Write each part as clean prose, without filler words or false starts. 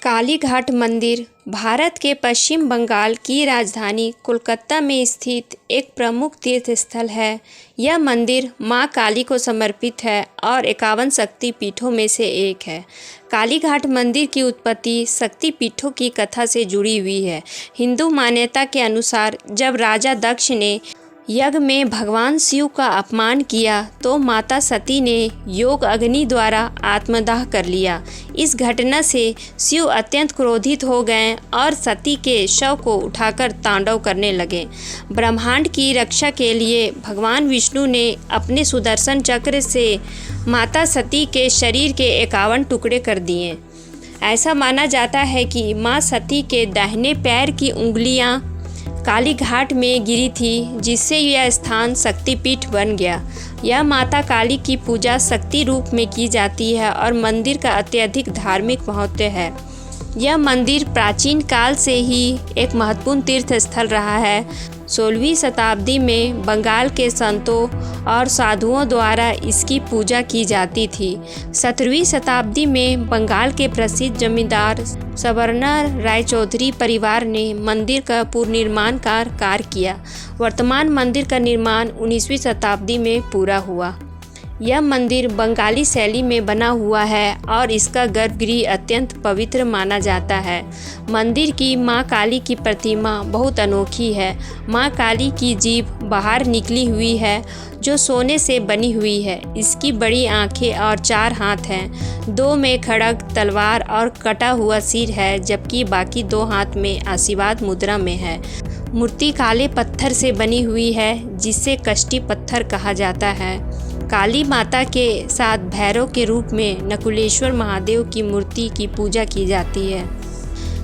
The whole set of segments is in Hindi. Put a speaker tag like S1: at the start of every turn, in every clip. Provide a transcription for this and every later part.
S1: कालीघाट मंदिर भारत के पश्चिम बंगाल की राजधानी कोलकाता में स्थित एक प्रमुख तीर्थ स्थल है। यह मंदिर मां काली को समर्पित है और 51 शक्ति पीठों में से एक है। कालीघाट मंदिर की उत्पत्ति शक्ति पीठों की कथा से जुड़ी हुई है। हिंदू मान्यता के अनुसार जब राजा दक्ष ने यज्ञ में भगवान शिव का अपमान किया तो माता सती ने योग अग्नि द्वारा आत्मदाह कर लिया। इस घटना से शिव अत्यंत क्रोधित हो गए और सती के शव को उठाकर तांडव करने लगे। ब्रह्मांड की रक्षा के लिए भगवान विष्णु ने अपने सुदर्शन चक्र से माता सती के शरीर के 51 टुकड़े कर दिए। ऐसा माना जाता है कि माँ सती के दाहिने पैर की उंगलियां कालीघाट में गिरी थी, जिससे यह स्थान शक्तिपीठ बन गया। यह माता काली की पूजा शक्ति रूप में की जाती है और मंदिर का अत्यधिक धार्मिक महत्व है। यह मंदिर प्राचीन काल से ही एक महत्वपूर्ण तीर्थ स्थल रहा है। 16वीं शताब्दी में बंगाल के संतों और साधुओं द्वारा इसकी पूजा की जाती थी। 17वीं शताब्दी में बंगाल के प्रसिद्ध जमींदार सवर्णा रायचौधरी परिवार ने मंदिर का पुनर्निर्माण का कार्य किया। वर्तमान मंदिर का निर्माण 19वीं शताब्दी में पूरा हुआ। यह मंदिर बंगाली शैली में बना हुआ है और इसका गर्भगृह अत्यंत पवित्र माना जाता है। मंदिर की मां काली की प्रतिमा बहुत अनोखी है। मां काली की जीभ बाहर निकली हुई है जो सोने से बनी हुई है। इसकी बड़ी आंखें और 4 हाथ हैं। 2 में खड्ग, तलवार और कटा हुआ सिर है, जबकि बाकी 2 हाथ में आशीर्वाद मुद्रा में है। मूर्ति काले पत्थर से बनी हुई है, जिसे कष्टी पत्थर कहा जाता है। काली माता के साथ भैरव के रूप में नकुलेश्वर महादेव की मूर्ति की पूजा की जाती है।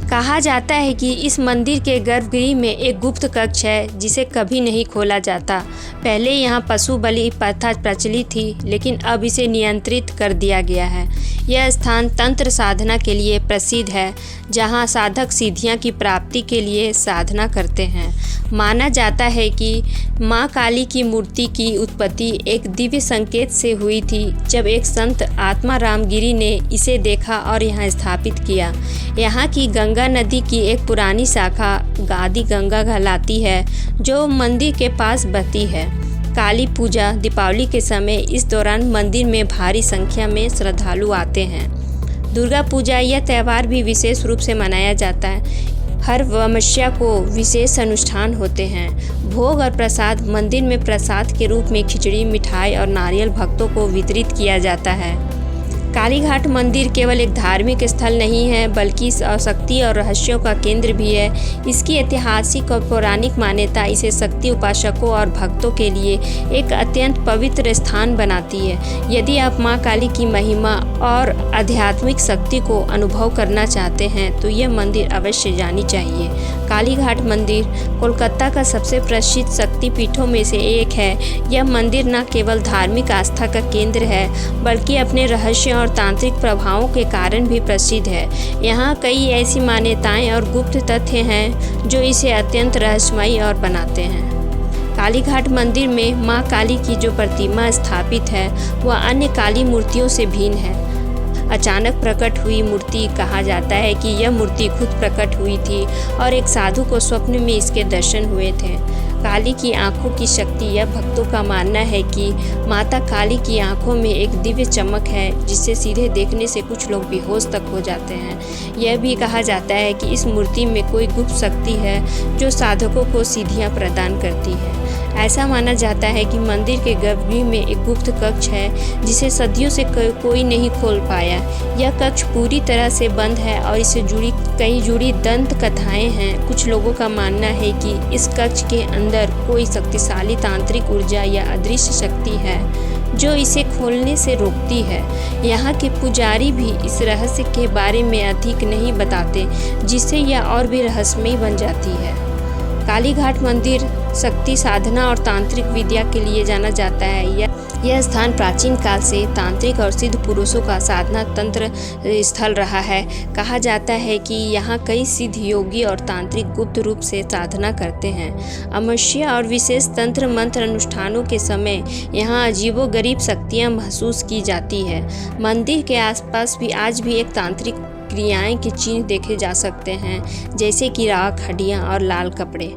S1: कहा जाता है कि इस मंदिर के गर्भगृह में एक गुप्त कक्ष है जिसे कभी नहीं खोला जाता। पहले यहाँ पशु बलि प्रथा प्रचलित थी, लेकिन अब इसे नियंत्रित कर दिया गया है। यह स्थान तंत्र साधना के लिए प्रसिद्ध है, जहाँ साधक सिद्धियाँ की प्राप्ति के लिए साधना करते हैं। माना जाता है कि माँ काली की मूर्ति की उत्पत्ति एक दिव्य संकेत से हुई थी, जब एक संत आत्मा रामगिरी ने इसे देखा और यहाँ स्थापित किया। यहाँ की गंगा नदी की एक पुरानी शाखा गादी गंगा कहलाती है, जो मंदिर के पास बहती है। काली पूजा दीपावली के समय इस दौरान मंदिर में भारी संख्या में श्रद्धालु आते हैं। दुर्गा पूजा यह त्यौहार भी विशेष रूप से मनाया जाता है। हर अमावस्या को विशेष अनुष्ठान होते हैं। भोग और प्रसाद मंदिर में प्रसाद के रूप में खिचड़ी, मिठाई और नारियल भक्तों को वितरित किया जाता है। कालीघाट मंदिर केवल एक धार्मिक स्थल नहीं है, बल्कि शक्ति और रहस्यों का केंद्र भी है। इसकी ऐतिहासिक और पौराणिक मान्यता इसे शक्ति उपासकों और भक्तों के लिए एक अत्यंत पवित्र स्थान बनाती है। यदि आप मां काली की महिमा और आध्यात्मिक शक्ति को अनुभव करना चाहते हैं तो यह मंदिर अवश्य जानी चाहिए। कालीघाट मंदिर कोलकाता का सबसे प्रसिद्ध शक्ति पीठों में से एक है। यह मंदिर न केवल धार्मिक आस्था का केंद्र है, बल्कि अपने रहस्य और तांत्रिक प्रभावों के कारण भी प्रसिद्ध है। यहाँ कई ऐसी मान्यताएं और गुप्त तथ्य हैं जो इसे अत्यंत रहस्यमयी और बनाते हैं। कालीघाट मंदिर में मां काली की जो प्रतिमा स्थापित है वह अन्य काली मूर्तियों से भिन्न है। अचानक प्रकट हुई मूर्ति कहा जाता है कि यह मूर्ति खुद प्रकट हुई थी और एक साधु को स्वप्न में इसके दर्शन हुए थे। काली की आंखों की शक्ति, यह भक्तों का मानना है कि माता काली की आंखों में एक दिव्य चमक है, जिससे सीधे देखने से कुछ लोग बेहोश तक हो जाते हैं। यह भी कहा जाता है कि इस मूर्ति में कोई गुप्त शक्ति है जो साधकों को सिद्धियां प्रदान करती है। ऐसा माना जाता है कि मंदिर के गर्भगृह में एक गुप्त कक्ष है, जिसे सदियों से कोई नहीं खोल पाया। यह कक्ष पूरी तरह से बंद है और इससे जुड़ी दंत कथाएं हैं। कुछ लोगों का मानना है कि इस कक्ष के अंदर कोई शक्तिशाली तांत्रिक ऊर्जा या अदृश्य शक्ति है जो इसे खोलने से रोकती है। यहाँ के पुजारी भी इस रहस्य के बारे में अधिक नहीं बताते, जिससे यह और भी रहस्यमयी बन जाती है। कालीघाट मंदिर शक्ति साधना और तांत्रिक विद्या के लिए जाना जाता है। यह स्थान प्राचीन काल से तांत्रिक और सिद्ध पुरुषों का साधना तंत्र स्थल रहा है। कहा जाता है कि यहाँ कई सिद्ध योगी और तांत्रिक गुप्त रूप से साधना करते हैं। अमावस्या और विशेष तंत्र मंत्र अनुष्ठानों के समय यहाँ अजीबोगरीब शक्तियाँ महसूस की जाती है। मंदिर के आसपास भी आज भी एक तांत्रिक क्रियाएं के चिन्ह देखे जा सकते हैं, जैसे कि राख, हड्डियां और लाल कपड़े।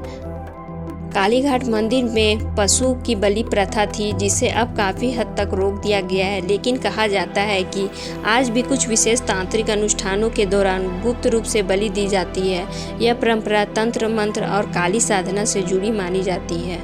S1: कालीघाट मंदिर में पशु की बलि प्रथा थी, जिसे अब काफ़ी हद तक रोक दिया गया है, लेकिन कहा जाता है कि आज भी कुछ विशेष तांत्रिक अनुष्ठानों के दौरान गुप्त रूप से बलि दी जाती है। यह परंपरा तंत्र मंत्र और काली साधना से जुड़ी मानी जाती है।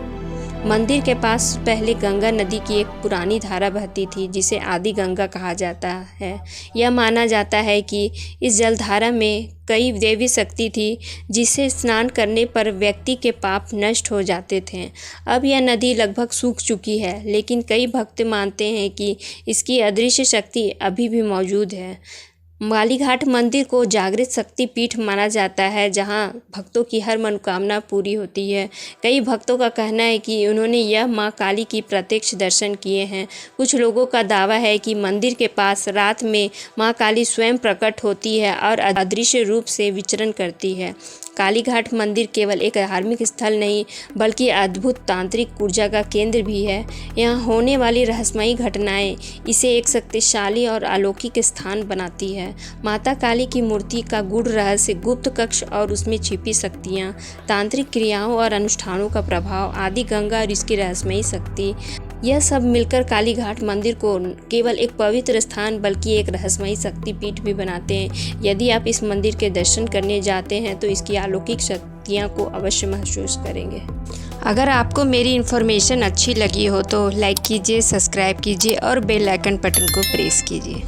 S1: मंदिर के पास पहले गंगा नदी की एक पुरानी धारा बहती थी, जिसे आदि गंगा कहा जाता है। यह माना जाता है कि इस जलधारा में कई देवी शक्ति थी, जिसे स्नान करने पर व्यक्ति के पाप नष्ट हो जाते थे। अब यह नदी लगभग सूख चुकी है, लेकिन कई भक्त मानते हैं कि इसकी अदृश्य शक्ति अभी भी मौजूद है। कालीघाट मंदिर को जागृत शक्ति पीठ माना जाता है, जहां भक्तों की हर मनोकामना पूरी होती है। कई भक्तों का कहना है कि उन्होंने यह मां काली की प्रत्यक्ष दर्शन किए हैं। कुछ लोगों का दावा है कि मंदिर के पास रात में मां काली स्वयं प्रकट होती है और अदृश्य रूप से विचरण करती है। कालीघाट मंदिर केवल एक धार्मिक स्थल नहीं, बल्कि अद्भुत तांत्रिक ऊर्जा का केंद्र भी है। यहाँ होने वाली रहस्यमयी घटनाएं इसे एक शक्तिशाली और अलौकिक स्थान बनाती है। माता काली की मूर्ति का गूढ़ रहस्य, गुप्त कक्ष और उसमें छिपी शक्तियाँ, तांत्रिक क्रियाओं और अनुष्ठानों का प्रभाव, आदि गंगा और इसकी रहस्यमयी शक्ति, यह सब मिलकर कालीघाट मंदिर को केवल एक पवित्र स्थान बल्कि एक रहस्यमयी शक्तिपीठ भी बनाते हैं। यदि आप इस मंदिर के दर्शन करने जाते हैं तो इसकी अलौकिक शक्तियाँ को अवश्य महसूस करेंगे। अगर आपको मेरी इन्फॉर्मेशन अच्छी लगी हो तो लाइक कीजिए, सब्सक्राइब कीजिए और बेल आइकन बटन को प्रेस कीजिए।